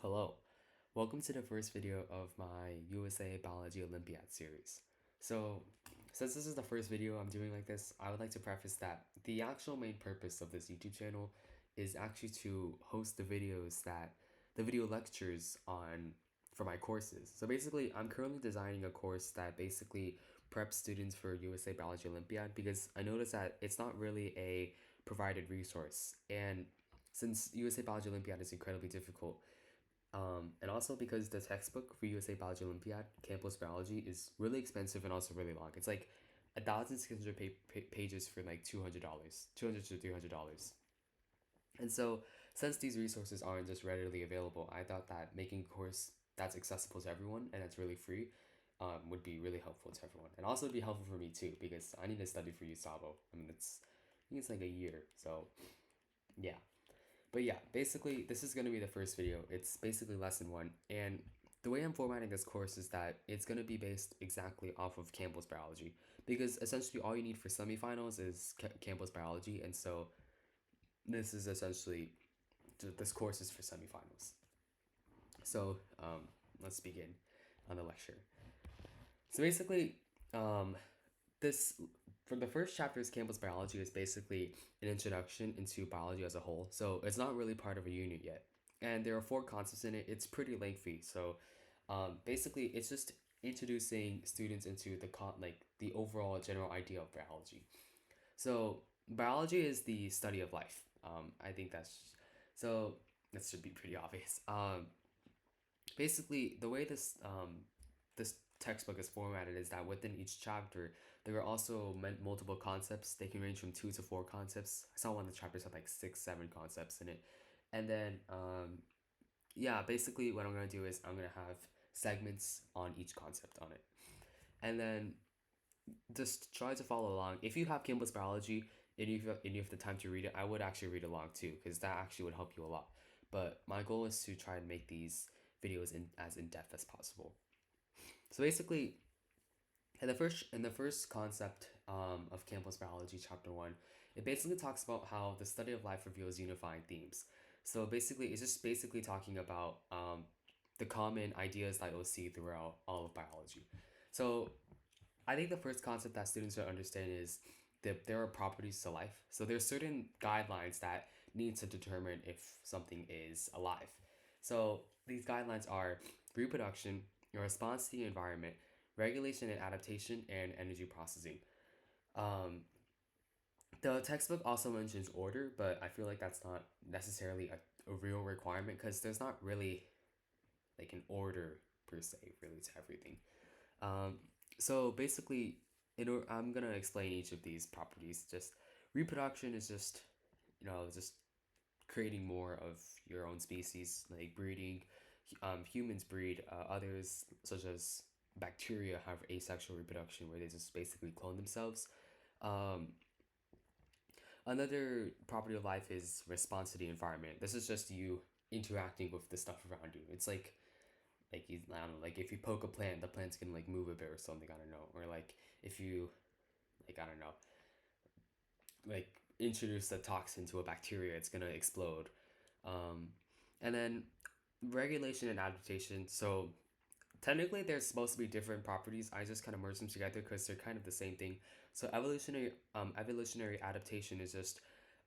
Hello, welcome to the first video of my USA Biology Olympiad series. So, since this is the first video I'm doing like this, I would like to preface that the actual main purpose of this YouTube channel is actually to host the video lectures for my courses. So basically, I'm currently designing a course that basically preps students for USA Biology Olympiad because I noticed that it's not really a provided resource. And since USA Biology Olympiad is incredibly difficult, and also because the textbook for USA Biology Olympiad, Campbell's Biology, is really expensive and also really long. It's like 1,600 pages for like $200, $200 to $300. And so, since these resources aren't just readily available, I thought that making a course that's accessible to everyone and that's really free would be really helpful to everyone. And also be helpful for me too, because I need to study for USABO. I think it's like a year. So, yeah. But yeah, basically, this is going to be the first video. It's basically lesson one. And the way I'm formatting this course is that it's going to be based exactly off of Campbell's biology. Because essentially, all you need for semifinals is Campbell's biology. And so, this is essentially, this course is for semifinals. So, let's begin on the lecture. So, basically, this for the first chapter's Campbell's biology is basically an introduction into biology as a whole. So it's not really part of a unit yet, and there are four concepts in it. It's pretty lengthy. So basically, it's just introducing students into the overall general idea of biology. So biology is the study of life. I think so. That should be pretty obvious. Basically, the way this textbook is formatted is that within each chapter there are also multiple concepts. They can range from 2 to 4 concepts. I saw one of the chapters had like 6, 7 concepts in it, and then yeah, basically what I'm gonna do is I'm gonna have segments on each concept on it, and then just try to follow along. If you have Campbell's biology and you have the time to read it, I would actually read along too, because that actually would help you a lot. But my goal is to try and make these videos as in depth as possible. So basically, in the first concept of Campbell's Biology Chapter 1, it basically talks about how the study of life reveals unifying themes. So basically, it's just basically talking about the common ideas that you'll see throughout all of biology. So I think the first concept that students should understand is that there are properties to life. So there's certain guidelines that need to determine if something is alive. So these guidelines are reproduction, your response to the environment, regulation and adaptation, and energy processing. Um, the textbook also mentions order, but I feel like that's not necessarily a real requirement because there's not really like an order per se really to everything. Um, so basically, I'm gonna explain each of these properties. Just reproduction is just just creating more of your own species, like breeding. Humans breed. Others, such as bacteria, have asexual reproduction, where they just basically clone themselves. Um, Another property of life is response to the environment. This is just you interacting with the stuff around you. It's I don't know, like if you poke a plant, the plant's gonna like move a bit or something. I don't know, or like if you I don't know, like introduce a toxin to a bacteria, it's gonna explode. Um, and then regulation and adaptation. So technically, they're supposed to be different properties. I just kind of merge them together because they're kind of the same thing. So evolutionary adaptation is just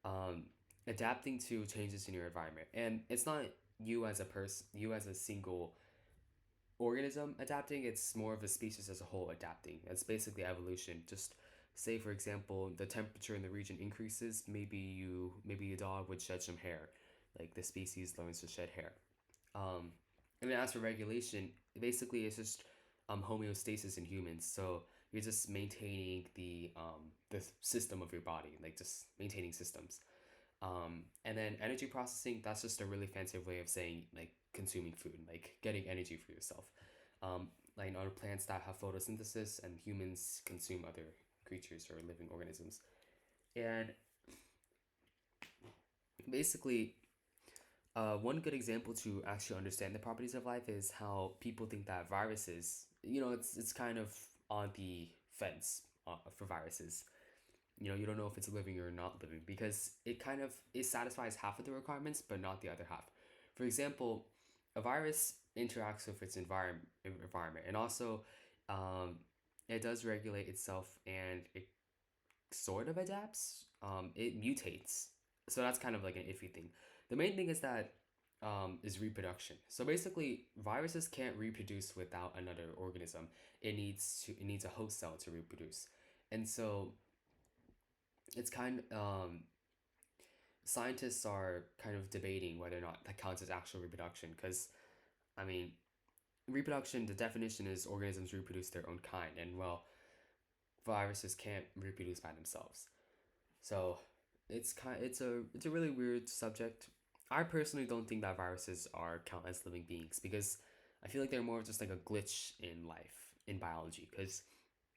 um, adapting to changes in your environment, and it's not you as a single organism adapting. It's more of a species as a whole adapting. That's basically evolution. Just say for example, the temperature in the region increases. Maybe a dog would shed some hair, like the species learns to shed hair. Um, and then as for regulation, basically it's just homeostasis in humans. So you're just maintaining the system of your body, like just maintaining systems. And then energy processing, that's just a really fancy way of saying like consuming food, like getting energy for yourself. Like other plants that have photosynthesis, and humans consume other creatures or living organisms. And basically, one good example to actually understand the properties of life is how people think that viruses, it's kind of on the fence for viruses. You don't know if it's living or not living because it satisfies half of the requirements, but not the other half. For example, a virus interacts with its environment, and also um, it does regulate itself, and it sort of adapts. It mutates, so that's kind of like an iffy thing. The main thing is that is reproduction. So basically, viruses can't reproduce without another organism. It needs a host cell to reproduce, and so it's kind scientists are kind of debating whether or not that counts as actual reproduction. Because I mean, reproduction, the definition is organisms reproduce their own kind, and well, viruses can't reproduce by themselves. So it's a really weird subject. I personally don't think that viruses are count as living beings, because I feel like they're more of just like a glitch in life in biology. Because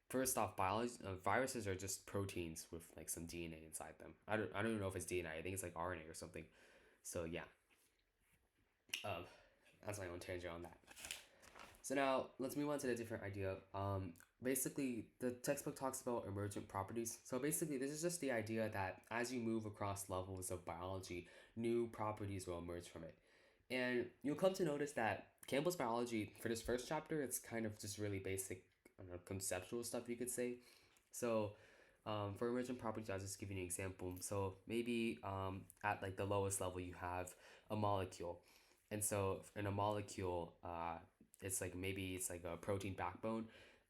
first off, biology viruses are just proteins with like some DNA inside them. I don't even know if it's DNA. I think it's like RNA or something. So yeah, um, that's my own tangent on that. So now let's move on to the different idea. Basically, the textbook talks about emergent properties. So basically, this is just the idea that as you move across levels of biology, new properties will emerge from it. And you'll come to notice that Campbell's biology, for this first chapter, it's kind of just really basic, I don't know, conceptual stuff, you could say. So for emergent properties, I'll just give you an example. So maybe at like the lowest level, you have a molecule. And so in a molecule, it's like maybe it's like a protein backbone.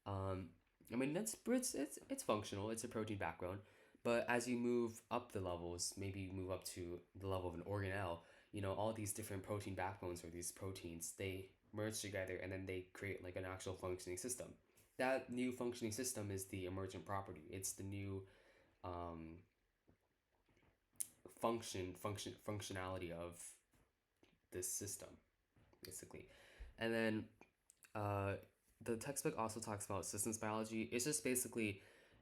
Um, I mean it's functional. It's a protein backbone, but as you move up the levels, maybe you move up to the level of an organelle. You know, all these different protein backbones or these proteins, they merge together and then they create like an actual functioning system. That new functioning system is the emergent property. It's the new um, functionality of this system, basically. And then uh, the textbook also talks about systems biology. It's just basically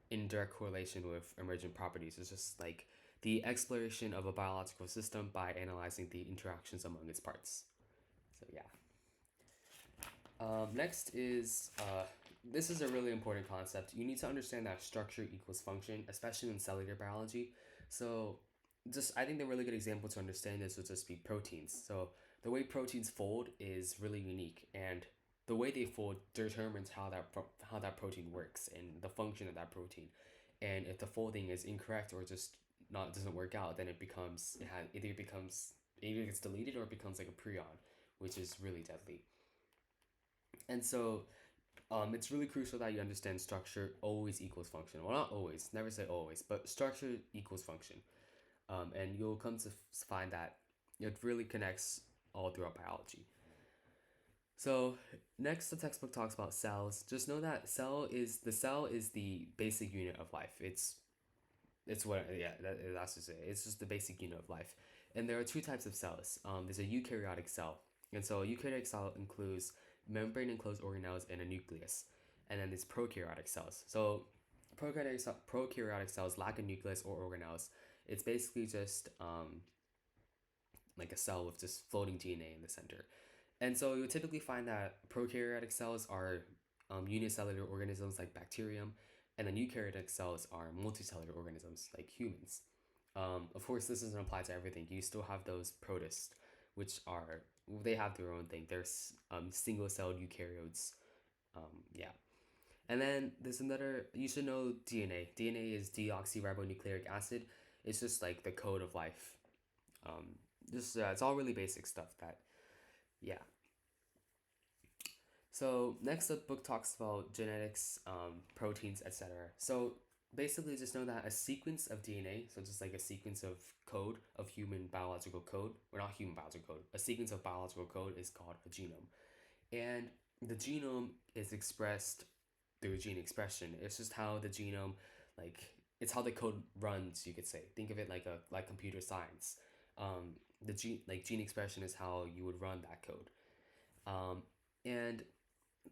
in direct correlation with emergent properties. It's just like the exploration of a biological system by analyzing the interactions among its parts. So yeah. Next is this is a really important concept. You need to understand that structure equals function, especially in cellular biology. So just I think the really good example to understand this would just be proteins. So the way proteins fold is really unique, and the way they fold determines how that protein works and the function of that protein. And if the folding is incorrect or just not doesn't work out, then it either gets deleted or it becomes like a prion, which is really deadly. And so it's really crucial that you understand structure always equals function. Well, not always, never say always, but structure equals function. And you'll come to find that it really connects all throughout biology. So next, the textbook talks about cells. Just know that cell is the basic unit of life. It's what yeah that's just it. It's just the basic unit of life. And there are two types of cells. There's a eukaryotic cell, and so a eukaryotic cell includes membrane enclosed organelles and a nucleus. And then there's prokaryotic cells. So prokaryotic cells lack a nucleus or organelles. It's basically just like a cell with just floating DNA in the center. And so you'll typically find that prokaryotic cells are unicellular organisms like bacterium, and then eukaryotic cells are multicellular organisms like humans. Of course, this doesn't apply to everything. You still have those protists, which are they have their own thing. There's single-celled eukaryotes. Yeah, and then there's another. You should know DNA. DNA is deoxyribonucleic acid. It's just like the code of life. Um, just it's all really basic stuff. That yeah. So next, the book talks about genetics, proteins, etc. So basically, just know that a sequence of DNA, so just like a sequence of code of human biological code, or not human biological code, a sequence of biological code is called a genome, and the genome is expressed through gene expression. It's just how the genome, like it's how the code runs. You could say. Think of it like computer science. The gene expression is how you would run that code. And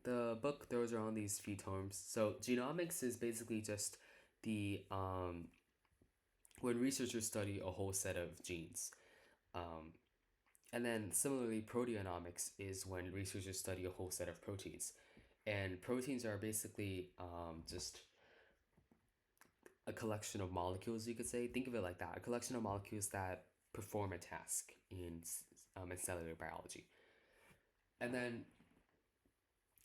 the book throws around these few terms. So genomics is basically just the when researchers study a whole set of genes. Um, and then similarly, proteomics is when researchers study a whole set of proteins. And proteins are basically just a collection of molecules, you could say. Think of it like that, a collection of molecules that perform a task in cellular biology. And then,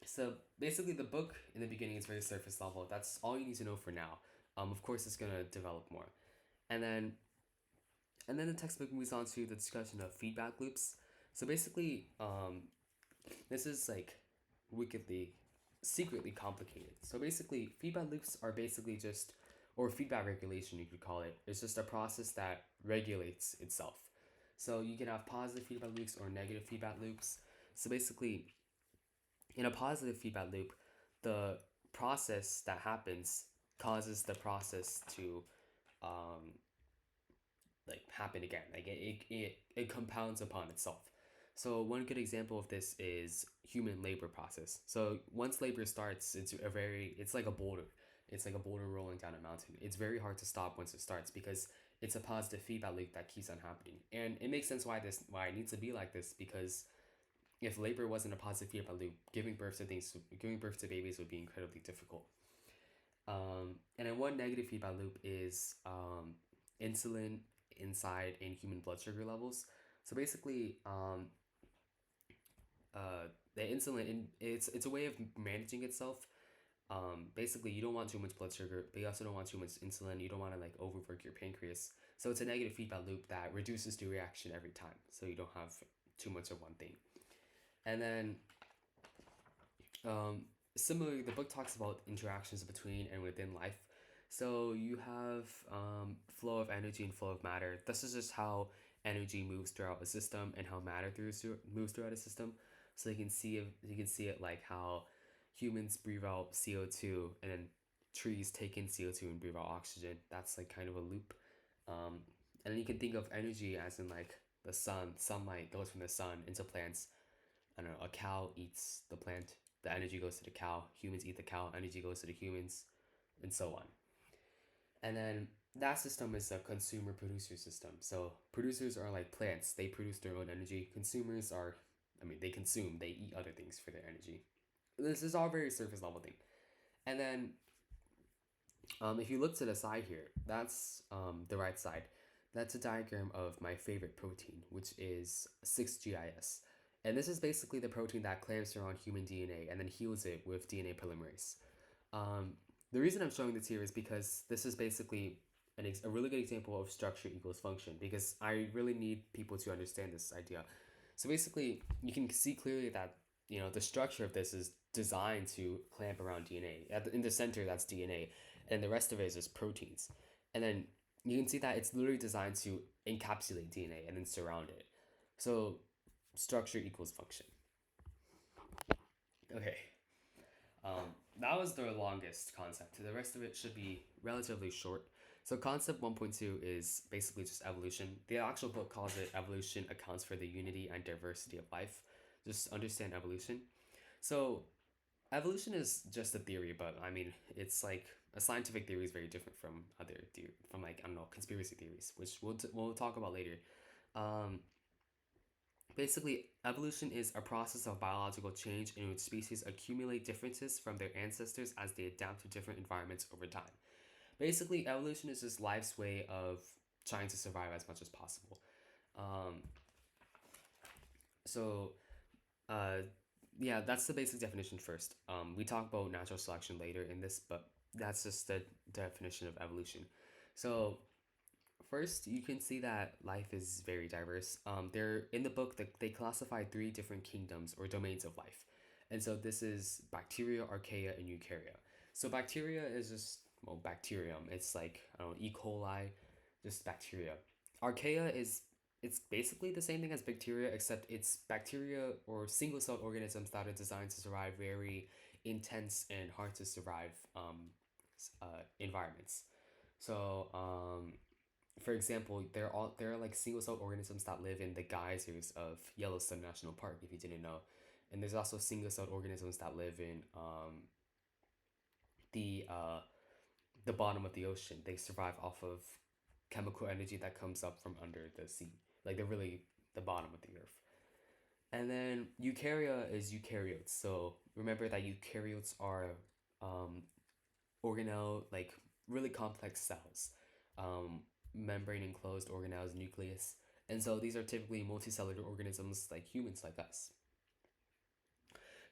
so basically, the book in the beginning is very surface level. That's all you need to know for now. Of course, it's gonna develop more. And then, the textbook moves on to the discussion of feedback loops. So basically, this is like wickedly, secretly complicated. So basically, feedback loops are basically just, or feedback regulation, you could call it. It's just a process that regulates itself. So you can have positive feedback loops or negative feedback loops. So basically, in a positive feedback loop, the process that happens causes the process to um, like happen again. Like it compounds upon itself. So one good example of this is human labor process. So once labor starts, it's like a boulder. It's like a boulder rolling down a mountain. It's very hard to stop once it starts because it's a positive feedback loop that keeps on happening. And it makes sense why it needs to be like this, because if labor wasn't a positive feedback loop, giving birth to babies would be incredibly difficult. And then one negative feedback loop is insulin inside in human blood sugar levels. So basically, the insulin it's a way of managing itself. Basically, you don't want too much blood sugar, but you also don't want too much insulin. You don't want to like overwork your pancreas. So it's a negative feedback loop that reduces the reaction every time. So you don't have too much of one thing. And then similarly, the book talks about interactions between and within life. So you have flow of energy and flow of matter. This is just how energy moves throughout a system and how matter moves throughout a system. So you can see it like how humans breathe out CO2 and then trees take in CO2 and breathe out oxygen. That's like kind of a loop. Um, and then you can think of energy as in like the sun. Sunlight goes from the sun into plants. I don't know, a cow eats the plant, the energy goes to the cow, humans eat the cow, energy goes to the humans, and so on. And then that system is a consumer producer system. So producers are like plants, they produce their own energy. Consumers are, they consume, they eat other things for their energy. This is all very surface level thing. And then if you look to the side here, that's the right side. That's a diagram of my favorite protein, which is 6-GIS. And this is basically the protein that clamps around human DNA and then heals it with DNA polymerase. Um, the reason I'm showing this here is because this is basically a really good example of structure equals function, because I really need people to understand this idea. So basically, you can see clearly that the structure of this is designed to clamp around DNA. In the center, that's DNA, and the rest of it is just proteins. And then you can see that it's literally designed to encapsulate DNA and then surround it. So structure equals function. Okay. That was the longest concept. The rest of it should be relatively short. So concept 1.2 is basically just evolution. The actual book calls it Evolution Accounts for the Unity and Diversity of Life. Just understand evolution. So evolution is just a theory, but it's like a scientific theory is very different from from like, I don't know, conspiracy theories, which we'll talk about later. Um, Basically, evolution is a process of biological change in which species accumulate differences from their ancestors as they adapt to different environments over time. Basically, evolution is just life's way of trying to survive as much as possible. Um, so, uh, yeah, that's the basic definition first. We talk about natural selection later in this, but that's just the definition of evolution. So, first, you can see that life is very diverse. They're in the book that they classify 3 different kingdoms or domains of life, and so this is bacteria, archaea, and eukarya. So bacteria is just bacterium. It's like, I don't know, E. coli, just bacteria. Archaea is it's basically the same thing as bacteria, except it's bacteria or single-celled organisms that are designed to survive very intense and hard to survive environments. So for example, there are like single-celled organisms that live in the geysers of Yellowstone National Park, if you didn't know, and there's also single-celled organisms that live in the uh, the bottom of the ocean. They survive off of chemical energy that comes up from under the sea. Like, they're really the bottom of the earth. And then eukarya is eukaryotes. So remember that eukaryotes are um, organelle, like really complex cells, membrane enclosed organelles, nucleus. And so these are typically multicellular organisms like humans like us.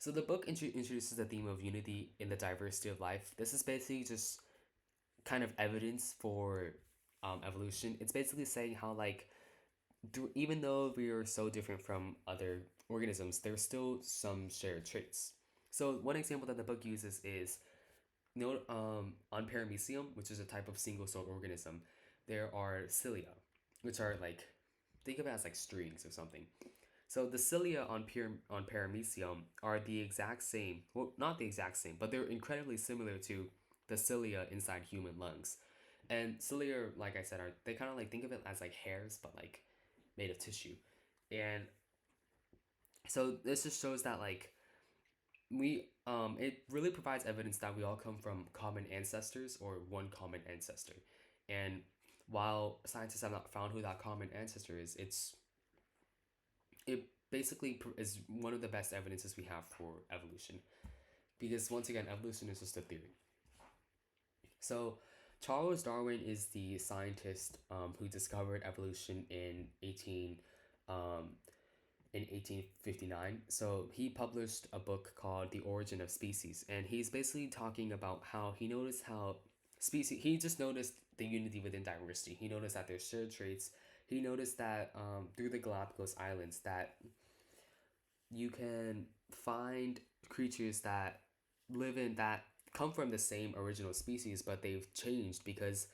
So the book introduces the theme of unity in the diversity of life. This is basically just kind of evidence for evolution. It's basically saying how like even though we are so different from other organisms, there's still some shared traits. So one example that the book uses is on Paramecium, which is a type of single-celled organism, there are cilia, which are like think of it as like strings or something. So the cilia on Paramecium are the exact same. Well, not the exact same, but they're incredibly similar to the cilia inside human lungs. And cilia, like I said, are they kind of like think of it as like hairs, but like made of tissue. And so this just shows that like we it really provides evidence that we all come from common ancestors or one common ancestor. And while scientists have not found who that common ancestor is, it basically is one of the best evidences we have for evolution. Because once again, evolution is just a theory. So Charles Darwin is the scientist who discovered evolution um, in 1859. So he published a book called The Origin of Species, and he's basically talking about how he noticed how species. He just noticed the unity within diversity. He noticed that there's shared traits. He noticed that through the Galapagos Islands that you can find creatures that live in that come from the same original species, but they've changed because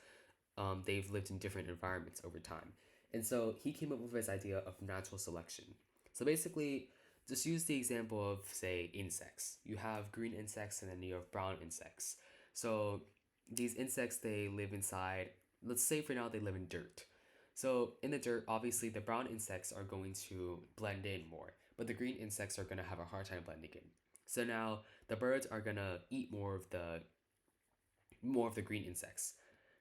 they've lived in different environments over time. And so he came up with this idea of natural selection. So basically, just use the example of, say, insects. You have green insects and then you have brown insects. So these insects, they live inside, let's say for now, they live in dirt. So in the dirt, obviously, the brown insects are going to blend in more, but the green insects are going to have a hard time blending in. So now the birds are going to eat more of the green insects.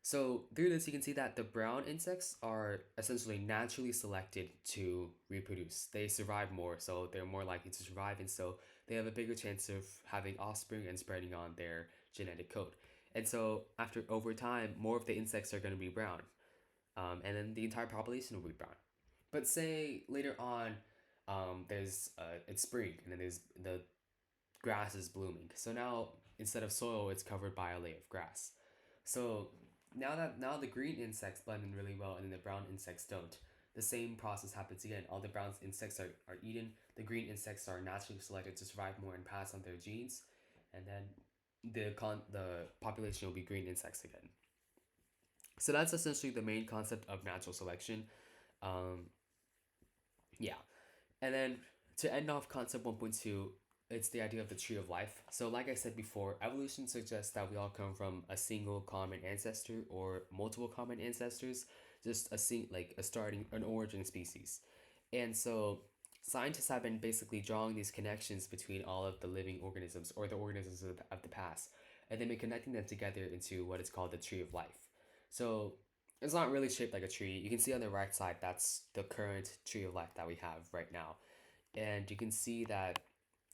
So through this, you can see that the brown insects are essentially naturally selected to reproduce. They survive more, so they're more likely to survive, and so they have a bigger chance of having offspring and spreading on their genetic code. And so after over time, more of the insects are going to be brown, and then the entire population will be brown. But say later on, it's spring, and then there's the grass is blooming. So now instead of soil, it's covered by a layer of grass. So now the green insects blend in really well, and then the brown insects don't. The same process happens again. All the brown insects are eaten. The green insects are naturally selected to survive more and pass on their genes, and then the population will be green insects again. So that's essentially the main concept of natural selection. Um, yeah, and then to end off concept 1.2, it's the idea of the tree of life. So, like I said before, evolution suggests that we all come from a single common ancestor or multiple common ancestors, just a starting an origin species. And so, scientists have been basically drawing these connections between all of the living organisms or the organisms of the past, and then been connecting them together into what is called the tree of life. So, it's not really shaped like a tree. You can see on the right side, that's the current tree of life that we have right now. And you can see that,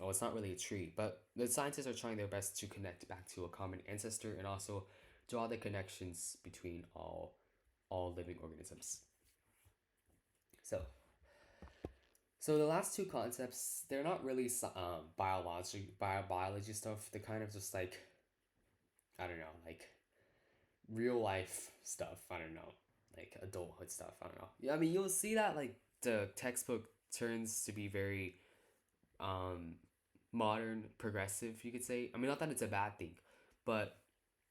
well, it's not really a tree, but the scientists are trying their best to connect back to a common ancestor and also draw the connections between all living organisms. So, so the last two concepts, they're not really biology stuff. They're kind of just like, I don't know, like real life stuff. I don't know, like adulthood stuff. I don't know. Yeah, I mean, you'll see that like the textbook turns to be very um modern, progressive, you could say. I mean, not that it's a bad thing, but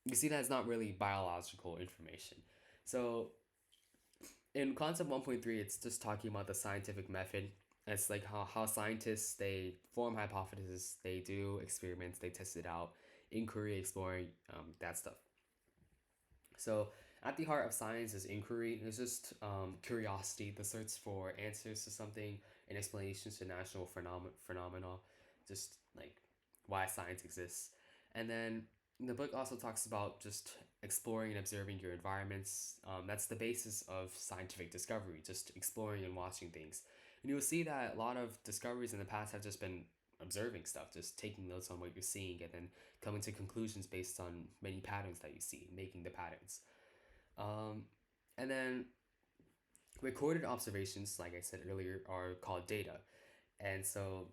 you see that it's not really biological information. So in concept 1.3, it's just talking about the scientific method. It's like how scientists, they form hypotheses, they do experiments, they test it out, inquiry, exploring, that stuff. So at the heart of science is inquiry. It's just curiosity, the search for answers to something, and explanations to natural phenomena, just like why science exists. And then the book also talks about just exploring and observing your environments. That's the basis of scientific discovery, just exploring and watching things. And you'll see that a lot of discoveries in the past have just been observing stuff, just taking notes on what you're seeing, and then coming to conclusions based on many patterns that you see, making the patterns. Um, and then recorded observations, like I said earlier, are called data. And so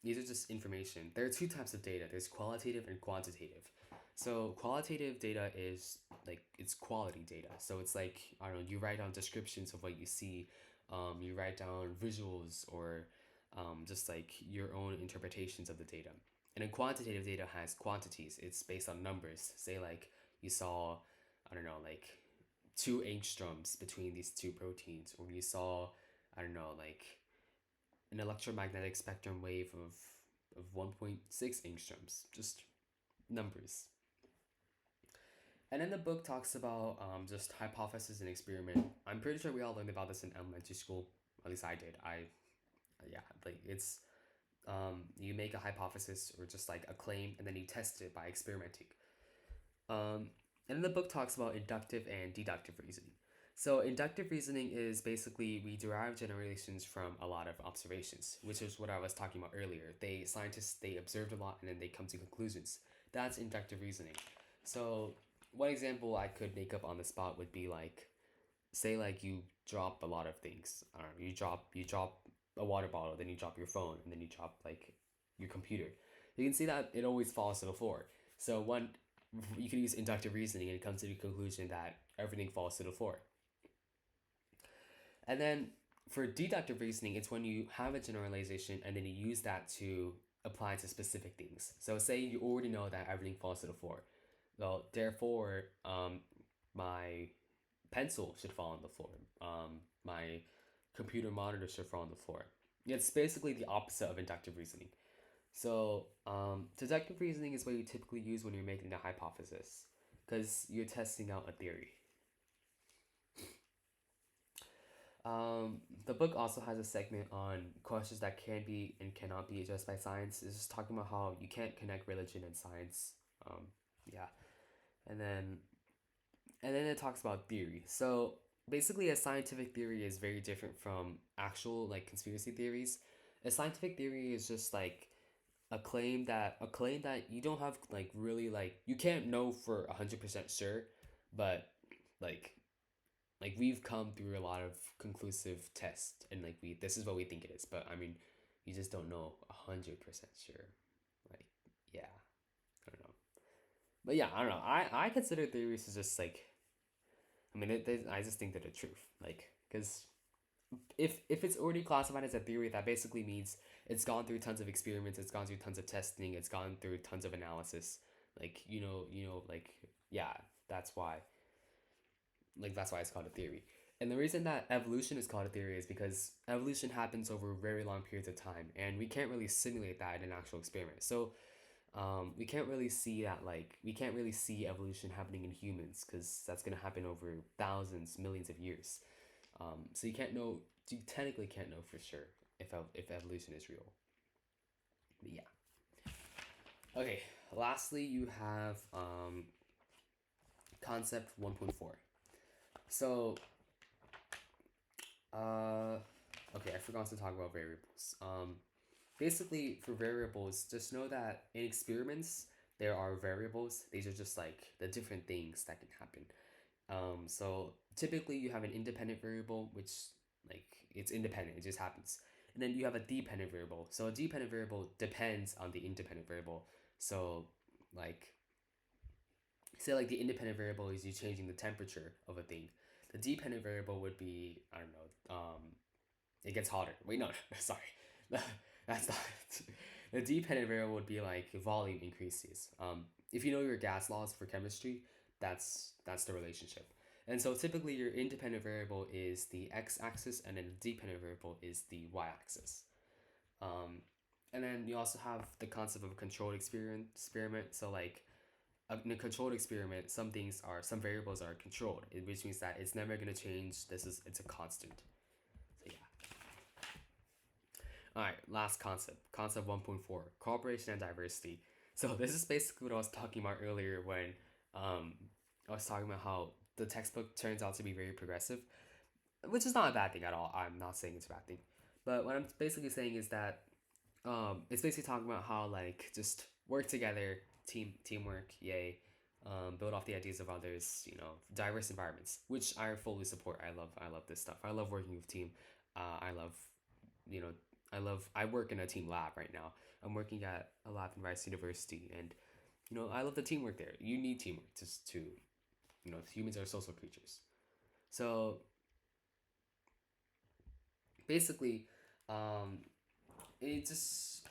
these are just information. There are two types of data. There's qualitative and quantitative. So qualitative data is like it's quality data. So it's like I don't know. You write down descriptions of what you see. You write down visuals or just like your own interpretations of the data. And then quantitative data has quantities. It's based on numbers. Say like you saw, I don't know, like 2 angstroms between these two proteins, or you saw, I don't know, like an electromagnetic spectrum wave of 1.6 angstroms, just numbers. And then the book talks about just hypothesis and experiment. I'm pretty sure we all learned about this in elementary school. At least I did. Yeah, like it's you make a hypothesis or just like a claim, and then you test it by experimenting. Um, and then the book talks about inductive and deductive reasoning. So inductive reasoning is basically we derive generations from a lot of observations, which is what I was talking about earlier. Scientists they observed a lot and then they come to conclusions. That's inductive reasoning. So one example I could make up on the spot would be like, say like you drop a lot of things. I don't know, you drop a water bottle, then you drop your phone, and then you drop like your computer. You can see that it always falls to the floor. So one you can use inductive reasoning and come to the conclusion that everything falls to the floor. And then for deductive reasoning, it's when you have a generalization and then you use that to apply to specific things. So say you already know that everything falls to the floor. Well, therefore, my pencil should fall on the floor. My computer monitor should fall on the floor. It's basically the opposite of inductive reasoning. So, deductive reasoning is what you typically use when you're making a hypothesis, because you're testing out a theory. The book also has a segment on questions that can be and cannot be addressed by science. It's just talking about how you can't connect religion and science. Yeah, and then it talks about theory. So basically, a scientific theory is very different from actual like conspiracy theories. A scientific theory is just like a claim that you don't have like really like you can't know for 100% sure, but like we've come through a lot of conclusive tests and like we this is what we think it is, but I mean you just don't know 100% sure. Like yeah, I don't know, but yeah, I don't know. I consider theories as just like I mean I just think that the truth like because if it's already classified as a theory, that basically means it's gone through tons of experiments, it's gone through tons of testing, it's gone through tons of analysis. Like like yeah, that's why that's why it's called a theory. And the reason that evolution is called a theory is because evolution happens over very long periods of time, and we can't really simulate that in an actual experiment. So we can't really see that we can't really see evolution happening in humans because that's gonna happen over thousands, millions of years. So you technically can't know for sure if evolution is real. But yeah. Okay. Lastly, you have concept 1.4. So, okay, I forgot to talk about variables. Basically, for variables, just know that in experiments there are variables. These are just like the different things that can happen. So typically you have an independent variable, which like it's independent, it just happens. And then you have a dependent variable. So a dependent variable depends on the independent variable. So like say like the independent variable is you changing the temperature of a thing. The dependent variable would be I don't know, it gets hotter. Wait, no, sorry. That's not the dependent variable would be like volume increases. If you know your gas laws for chemistry, that's the relationship. And so typically your independent variable is the x-axis, and then the dependent variable is the y-axis. And then you also have the concept of a controlled experiment. So like in a controlled experiment, some variables are controlled, which means that it's never gonna change. It's a constant. So yeah. All right, last concept 1.4, cooperation and diversity. So this is basically what I was talking about earlier when I was talking about how the textbook turns out to be very progressive, which is not a bad thing at all. I'm not saying it's a bad thing, but what I'm basically saying is that it's basically talking about how like just work together, teamwork, yay, build off the ideas of others, diverse environments, which I fully support. I love this stuff. I love working with team. I love you know I work in a team lab right now. I'm working at a lab in Rice University, and I love the teamwork there. You need teamwork just to, humans are social creatures. So basically, um, it just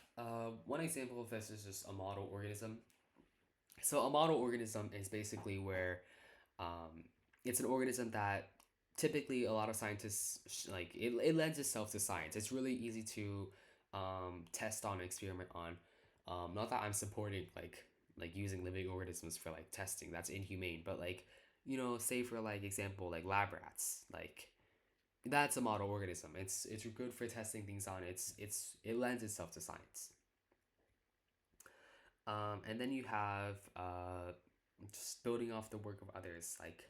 one example of this is just a model organism. So a model organism is basically where um, it's an organism that typically a lot of scientists like it lends itself to science. It's really easy to test on, experiment on. Not that I'm supporting like using living organisms for like testing. That's inhumane. But like say for like example like lab rats, like that's a model organism. It's good for testing things on. It lends itself to science. And then you have just building off the work of others. Like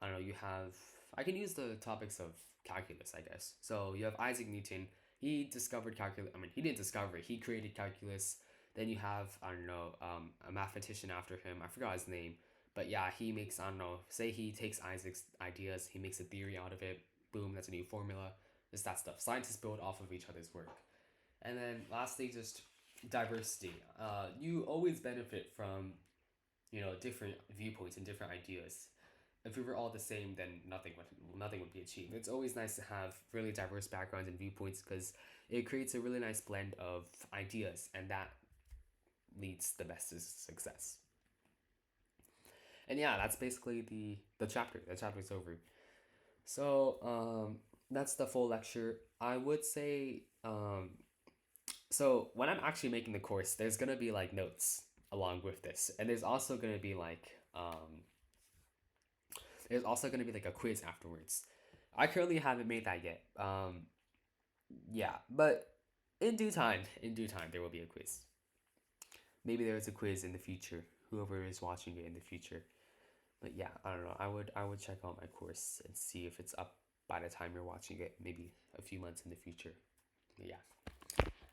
I don't know, you have I can use the topics of calculus, I guess. So you have Isaac Newton. He discovered calculus. I mean, he didn't discover it. He created calculus. Then you have I don't know a mathematician after him. I forgot his name, but yeah, he makes I don't know. Say he takes Isaac's ideas, he makes a theory out of it. Boom, that's a new formula. Just that stuff. Scientists build off of each other's work. And then lastly, just diversity. You always benefit from different viewpoints and different ideas. If we were all the same, then nothing would be achieved. It's always nice to have really diverse backgrounds and viewpoints because it creates a really nice blend of ideas, and that leads the best to success. And yeah, that's basically the chapter. The chapter's over. So that's the full lecture. I would say so when I'm actually making the course, there's gonna be like notes along with this, and there's also gonna be like a quiz afterwards. I currently haven't made that yet. Yeah, but in due time, there will be a quiz. Maybe there's a quiz in the future. Whoever is watching it in the future. But yeah, I don't know. I would check out my course and see if it's up by the time you're watching it. Maybe a few months in the future. But yeah.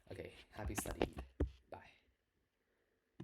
Okay. Happy studying.